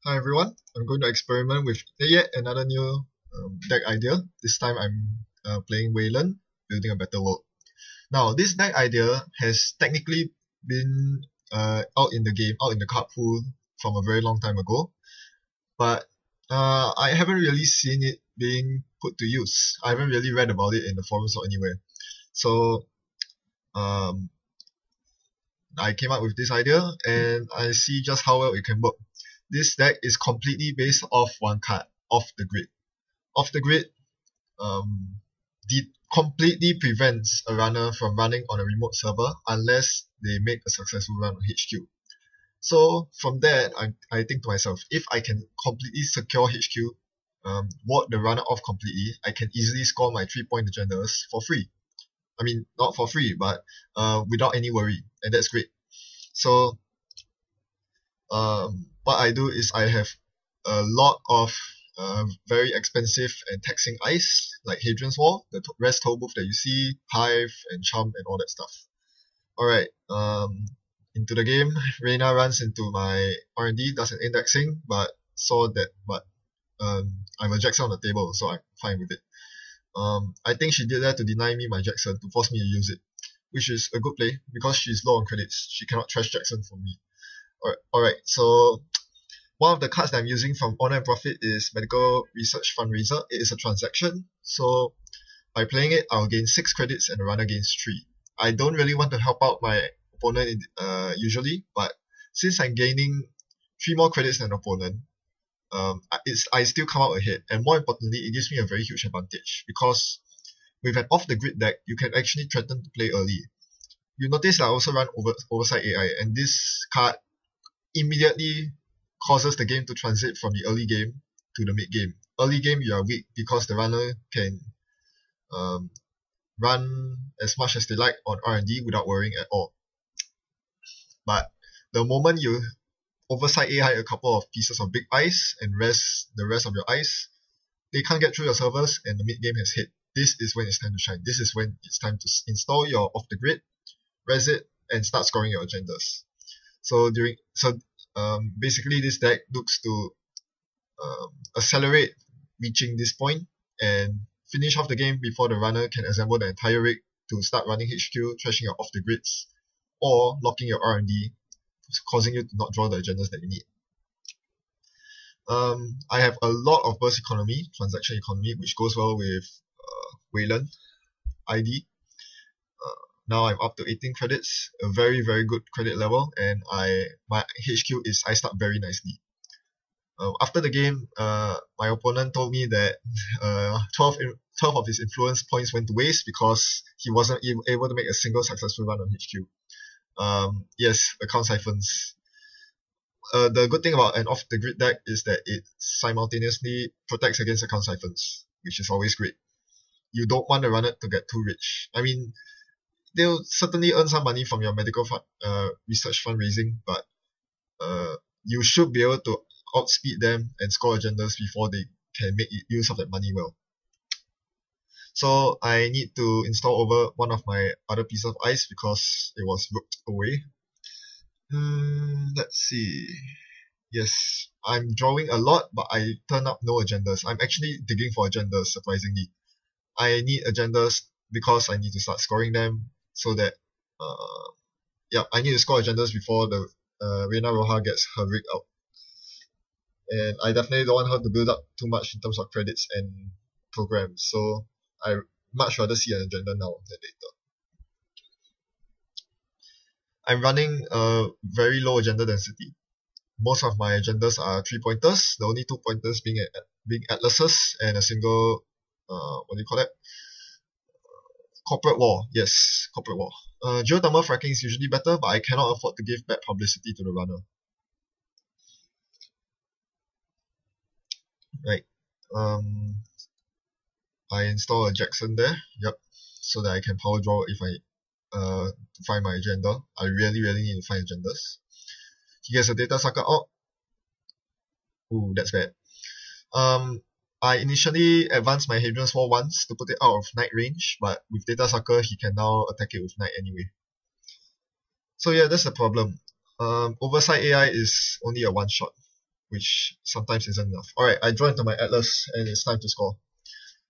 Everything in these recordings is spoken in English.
Hi everyone, I'm going to experiment with yet another new deck idea. This time I'm playing Weyland, building a better world. Now this deck idea has technically been out in the game, out in the card pool from a very long time ago, but I haven't really seen it being put to use. I haven't really read about it in the forums or anywhere. So um, I came up with this idea and I see just how well it can work. This deck is completely based off one card, Off the Grid. Off the Grid completely prevents a runner from running on a remote server unless they make a successful run on HQ. So from that, I think to myself, if I can completely secure HQ, ward the runner off completely, I can easily score my 3-point agendas for free. I mean, not for free, but without any worry, and that's great. So what I do is I have a lot of very expensive and taxing ice, like Hadrian's Wall, the rest toll booth that you see, Hive and Chum and all that stuff. Alright, into the game, Reina runs into my R&D, does an indexing, but saw that I have a Jackson on the table, so I'm fine with it. I think she did that to deny me my Jackson, to force me to use it, which is a good play, because she's low on credits. She cannot trash Jackson for me. Alright, so one of the cards that I'm using from Honor and Profit is Medical Research Fundraiser. It is a transaction, so by playing it, I'll gain 6 credits and the runner gains 3. I don't really want to help out my opponent usually, but since I'm gaining 3 more credits than an opponent, I still come out ahead. And more importantly, it gives me a very huge advantage, because with an off-the-grid deck, you can actually threaten to play early. You notice I also run Oversight AI, and this card immediately causes the game to transit from the early game to the mid game. Early game you are weak because the runner can run as much as they like on R&D without worrying at all. But the moment you Oversight AI a couple of pieces of big ice and the rest of your ice, they can't get through your servers and the mid game has hit. This is when it's time to shine. This is when it's time to install your off the grid, res it, and start scoring your agendas. Basically this deck looks to accelerate reaching this point and finish off the game before the runner can assemble the entire rig to start running HQ, trashing your off the grids, or locking your R&D, causing you to not draw the agendas that you need. I have a lot of burst economy, transaction economy, which goes well with Weyland ID. Now I'm up to 18 credits, a very, very good credit level, and my HQ is I start very nicely. After the game, my opponent told me that 12 of his influence points went to waste because he wasn't able to make a single successful run on HQ. Yes, account siphons. The good thing about an off-the-grid deck is that it simultaneously protects against account siphons, which is always great. You don't want the runner to get too rich. I mean, they'll certainly earn some money from your medical research fundraising, but you should be able to outspeed them and score agendas before they can make use of that money well. So I need to install over one of my other pieces of ice because it was rooked away. Let's see. Yes, I'm drawing a lot, but I turn up no agendas. I'm actually digging for agendas, surprisingly. I need agendas because I need to start scoring them so that I need to score agendas before the Reina Roja gets her rig out. And I definitely don't want her to build up too much in terms of credits and programs, so I much rather see an agenda now than later. I'm running a very low agenda density. Most of my agendas are 3-pointers, the only 2-pointers being atlases and a single, what do you call that? Corporate war. Yes, corporate war. Geothermal fracking is usually better, but I cannot afford to give bad publicity to the runner. Right. I install a Jackson there. Yep. So that I can power draw if I find my agenda. I really need to find agendas. He gets a data sucker out. Ooh, that's bad. I initially advanced my Hadrian's Wall once to put it out of Knight range, but with data sucker he can now attack it with Knight anyway. So yeah, that's the problem. Oversight AI is only a one-shot. which sometimes isn't enough. Alright, I draw into my Atlas and it's time to score.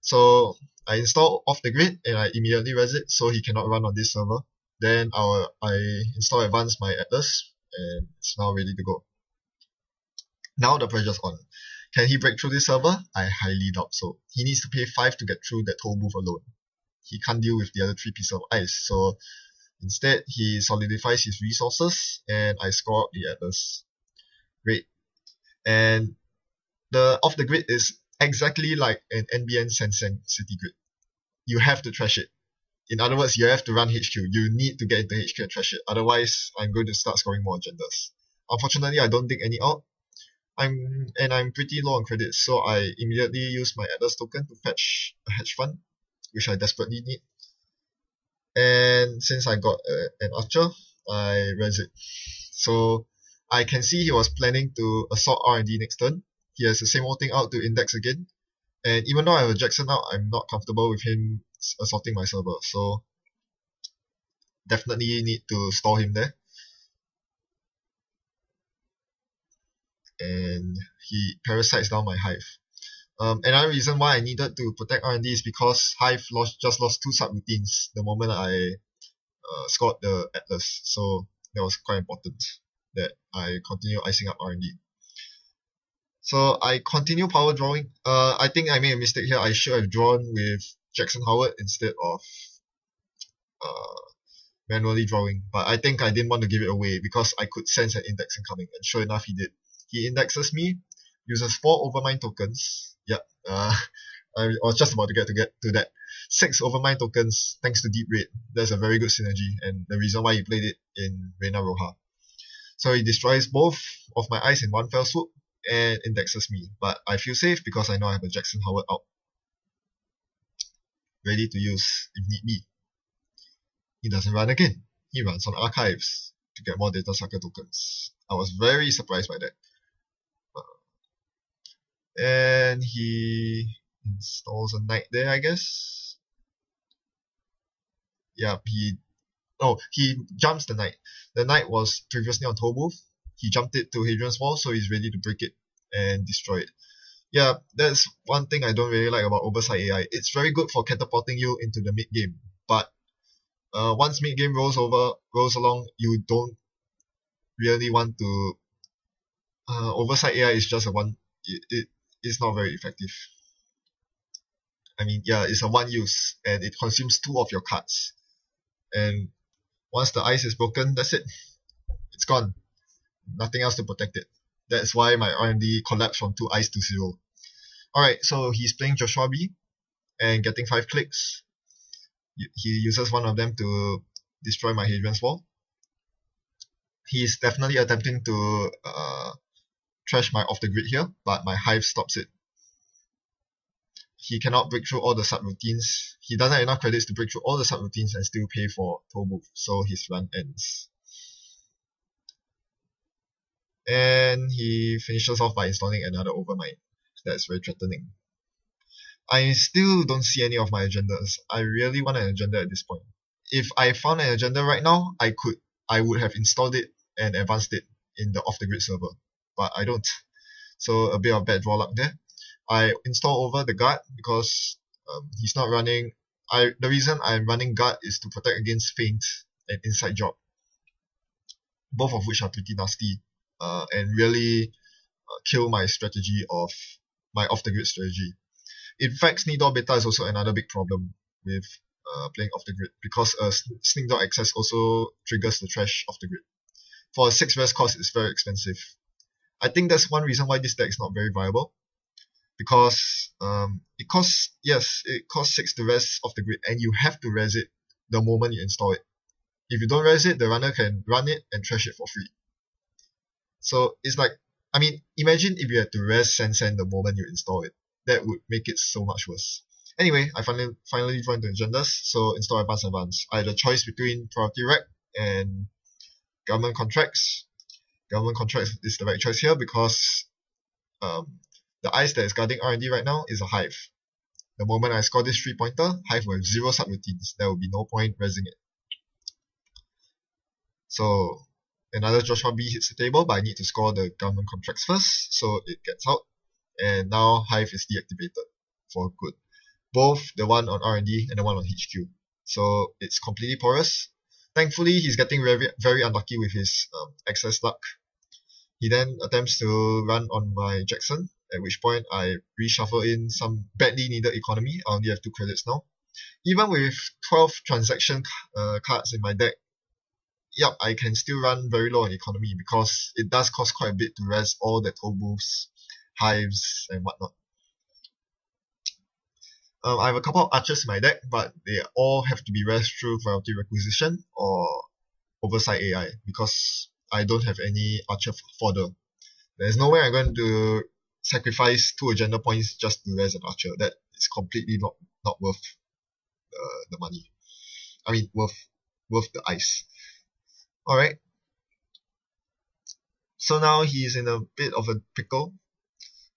So I install off the grid and I immediately res it so he cannot run on this server. Then I install advance my Atlas and it's now ready to go. Now the pressure's on. Can he break through this server? I highly doubt so. He needs to pay 5 to get through that toll booth alone. He can't deal with the other 3 pieces of ice, so instead he solidifies his resources and I score out the Atlas. Great. And the off the grid is exactly like an NBN Sensen city grid. You have to trash it. In other words, you have to run HQ. You need to get into HQ and trash it. Otherwise, I'm going to start scoring more agendas. Unfortunately, I don't dig any out. I'm pretty low on credits, so I immediately use my Atlas token to fetch a hedge fund, which I desperately need. And since I got an archer, I res it. So I can see he was planning to assault R&D next turn. He has the same old thing out to index again. And even though I have a Jackson out, I'm not comfortable with him assaulting my server. So definitely need to stall him there. And he parasites down my hive. Another reason why I needed to protect R&D is because hive just lost 2 subroutines the moment I scored the Atlas. So that was quite important that I continue icing up R&D. So I continue power drawing. I think I made a mistake here. I should have drawn with Jackson Howard instead of manually drawing. But I think I didn't want to give it away because I could sense an index incoming. And sure enough, he did. He indexes me, uses 4 Overmind tokens. Yep. I was just about to get to that. 6 Overmind tokens thanks to Deep Raid. That's a very good synergy and the reason why he played it in Reina Roja. So he destroys both of my eyes in one fell swoop and indexes me. But I feel safe because I know I have a Jackson Howard out. Ready to use if need be. He doesn't run again. He runs on archives to get more data sucker tokens. I was very surprised by that. And he installs a knight there, I guess. Yeah, he jumps the knight. The knight was previously on toll booth. He jumped it to Hadrian's Wall, so he's ready to break it and destroy it. Yeah, that's one thing I don't really like about Oversight AI. It's very good for catapulting you into the mid game, but once mid game rolls along, you don't really want to. Oversight AI is just a one. It's not very effective. I mean, yeah, it's a one use and it consumes 2 of your cards. And once the ice is broken, that's it. It's gone. Nothing else to protect it. That's why my R&D collapsed from 2 ice to 0. Alright, so he's playing Joshua B and getting 5 clicks. He uses one of them to destroy my Hadrian's Wall. He's definitely attempting to trash my off the grid here, but my hive stops it. He cannot break through all the subroutines. He doesn't have enough credits to break through all the subroutines and still pay for toll booth, so his run ends. And he finishes off by installing another Overmind. That's very threatening. I still don't see any of my agendas. I really want an agenda at this point. If I found an agenda right now, I would have installed it and advanced it in the off the grid server. But I don't. So a bit of bad draw luck there. I install over the guard because he's not running. The reason I'm running guard is to protect against feint and inside job, both of which are pretty nasty and really kill my strategy of my off the grid strategy. In fact, sneak door beta is also another big problem with playing off the grid because sneak door access also triggers the trash off the grid. For a 6 res cost, it's very expensive. I think that's one reason why this deck is not very viable. Because it costs 6 to res off the grid and you have to res it the moment you install it. If you don't res it, the runner can run it and trash it for free. So it's like, I mean, imagine if you had to res Sensen the moment you install it. That would make it so much worse. Anyway, I finally draw into agendas, so install advance. I had a choice between priority rec and government contracts. Government contracts is the right choice here because the ice that is guarding R&D right now is a hive. The moment I score this 3-pointer, hive will have 0 subroutines. There will be no point resing it. So, another Joshua B hits the table, but I need to score the government contracts first, so it gets out. And now Hive is deactivated for good. Both the one on R&D and the one on HQ. So it's completely porous. Thankfully, he's getting very, very unlucky with his excess luck. He then attempts to run on my Jackson, at which point I reshuffle in some badly needed economy. I only have 2 credits now. Even with 12 transaction cards in my deck, yep, I can still run very low on economy because it does cost quite a bit to res all the toll booths, hives, and whatnot. I have a couple of archers in my deck, but they all have to be res through priority requisition or oversight AI because I don't have any archer fodder. There's no way I'm going to sacrifice 2 agenda points just to res an archer. That is completely not worth the money. I mean, worth the ice. Alright. So now he's in a bit of a pickle.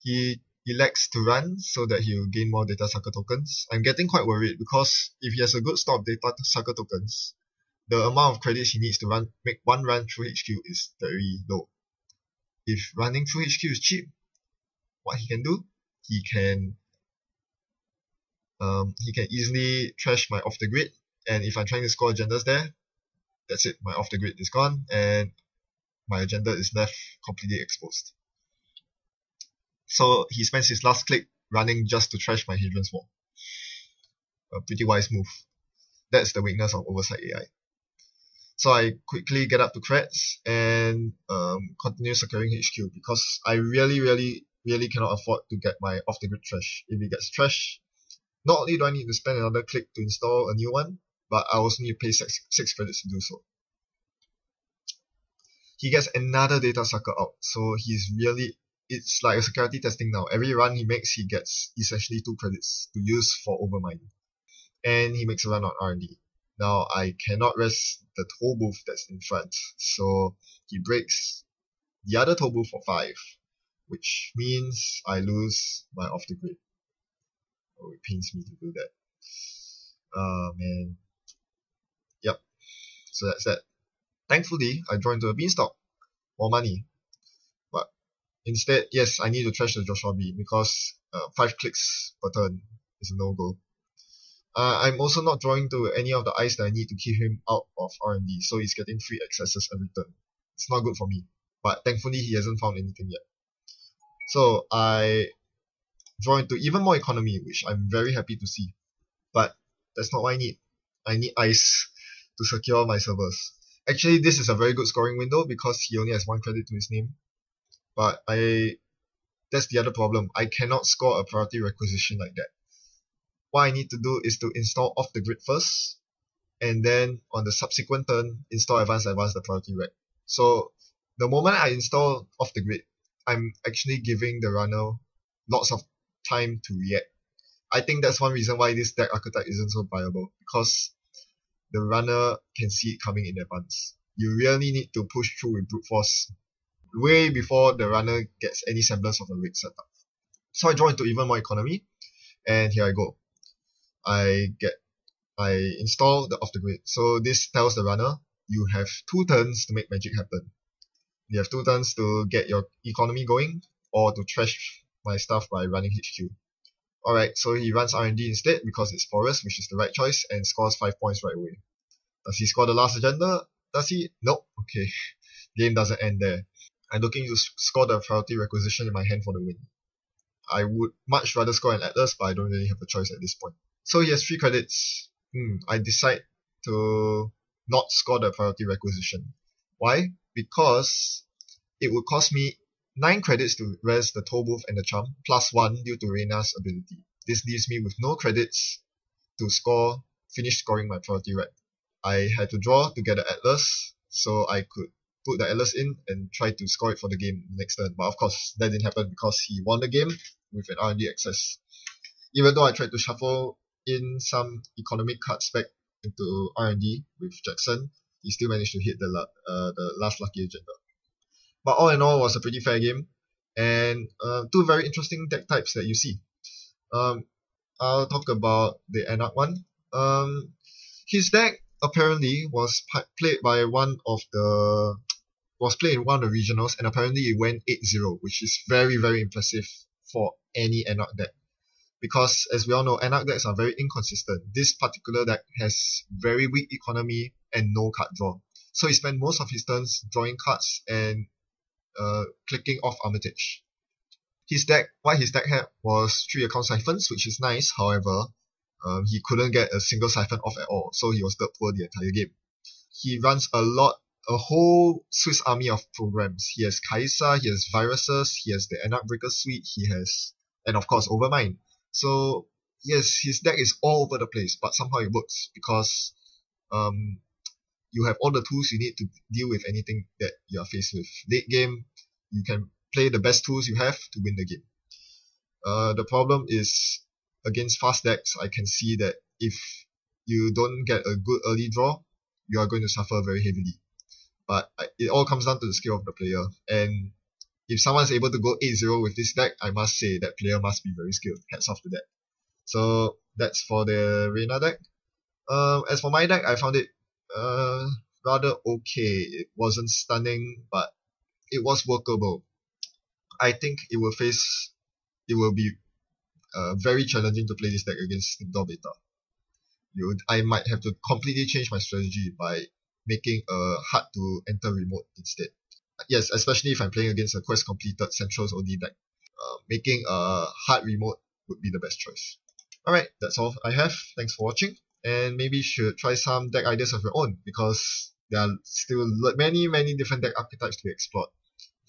He elects to run so that he'll gain more data sucker tokens. I'm getting quite worried because if he has a good stock of data sucker tokens, the amount of credits he needs to make one run through HQ is very low. If running through HQ is cheap, what he can do? He can easily trash my off the grid, and if I'm trying to score agendas there, that's it. My off the grid is gone, and my agenda is left completely exposed. So he spends his last click running just to trash my Hadrian's Wall. A pretty wise move. That's the weakness of oversight AI. So I quickly get up to creds and continue securing HQ because I really cannot afford to get my off the grid trash. If it gets trash, not only do I need to spend another click to install a new one, but I also need to pay 6 credits to do so. He gets another data sucker out, so it's like a security testing now. Every run he makes, he gets essentially 2 credits to use for overmining. And he makes a run on R&D. Now I cannot rest the toll booth that's in front, so he breaks the other toll booth for 5, which means I lose my off the grid. Oh, it pains me to do that. Man. Yep. So that's that. Thankfully, I draw into a beanstalk. More money. But instead, yes, I need to trash the Joshua B because 5 clicks per turn is a no-go. I'm also not drawing to any of the ice that I need to keep him out of R&D, so he's getting free accesses every turn. It's not good for me, but thankfully he hasn't found anything yet. So I draw into even more economy, which I'm very happy to see. But that's not what I need. I need ice to secure my servers. Actually, this is a very good scoring window because he only has 1 credit to his name. But that's the other problem. I cannot score a priority requisition like that. What I need to do is to install off the grid first, and then on the subsequent turn, install advance the priority rec. So the moment I install off the grid, I'm actually giving the runner lots of time to react. I think that's one reason why this deck archetype isn't so viable, because the runner can see it coming in advance. You really need to push through with brute force way before the runner gets any semblance of a rig setup. So I draw into even more economy, and here I go. I install the off the grid. So this tells the runner, you have 2 turns to make magic happen. You have 2 turns to get your economy going, or to trash my stuff by running HQ. Alright, so he runs R&D instead because it's porous, which is the right choice, and scores 5 points right away. Does he score the last agenda? Does he? Nope. Okay. Game doesn't end there. I'm looking to score the priority requisition in my hand for the win. I would much rather score an Atlas, but I don't really have a choice at this point. So he has 3 credits. I decide to not score the priority requisition. Why? Because it would cost me 9 credits to res the toll booth and the charm, plus 1 due to Reina's ability. This leaves me with no credits to finish scoring my priority rec. I had to draw to get the Atlas, so I could put the Atlas in and try to score it for the game next turn. But of course, that didn't happen because he won the game with an R&D access. Even though I tried to shuffle in some economic cards back into R&D with Jackson, he still managed to hit the last lucky agenda. But all in all, it was a pretty fair game, and 2 very interesting deck types that you see. I'll talk about the Anarch one. His deck apparently was played by one of the was played in one of the regionals, and apparently it went 8-0, which is very, very impressive for any Anarch deck. Because, as we all know, Anarch decks are very inconsistent. This particular deck has very weak economy and no card draw. So he spent most of his turns drawing cards and clicking off Armitage. What his deck had was 3 account siphons, which is nice. However, he couldn't get a single siphon off at all, so he was dirt poor the entire game. He runs a whole Swiss army of programs. He has Kai'Sa, he has Viruses, he has the Anarch Breaker suite, and of course Overmind. So yes, his deck is all over the place, but somehow it works because you have all the tools you need to deal with anything that you are faced with. Late game, you can play the best tools you have to win the game. The problem is, against fast decks, I can see that if you don't get a good early draw, you are going to suffer very heavily. But it all comes down to the skill of the player. And if someone's able to go 8-0 with this deck, I must say that player must be very skilled. Hats off to that. So that's for the Reina deck. As for my deck, I found it rather okay. It wasn't stunning, but it was workable. I think it will be very challenging to play this deck against Indoor Beta. I might have to completely change my strategy by making a hard to enter remote instead. Yes, especially if I'm playing against a quest completed Centrals only deck. Making a hard remote would be the best choice. Alright, that's all I have. Thanks for watching. And maybe you should try some deck ideas of your own, because there are still many, many different deck archetypes to be explored.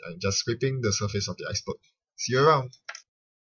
I'm just scraping the surface of the iceberg. See you around!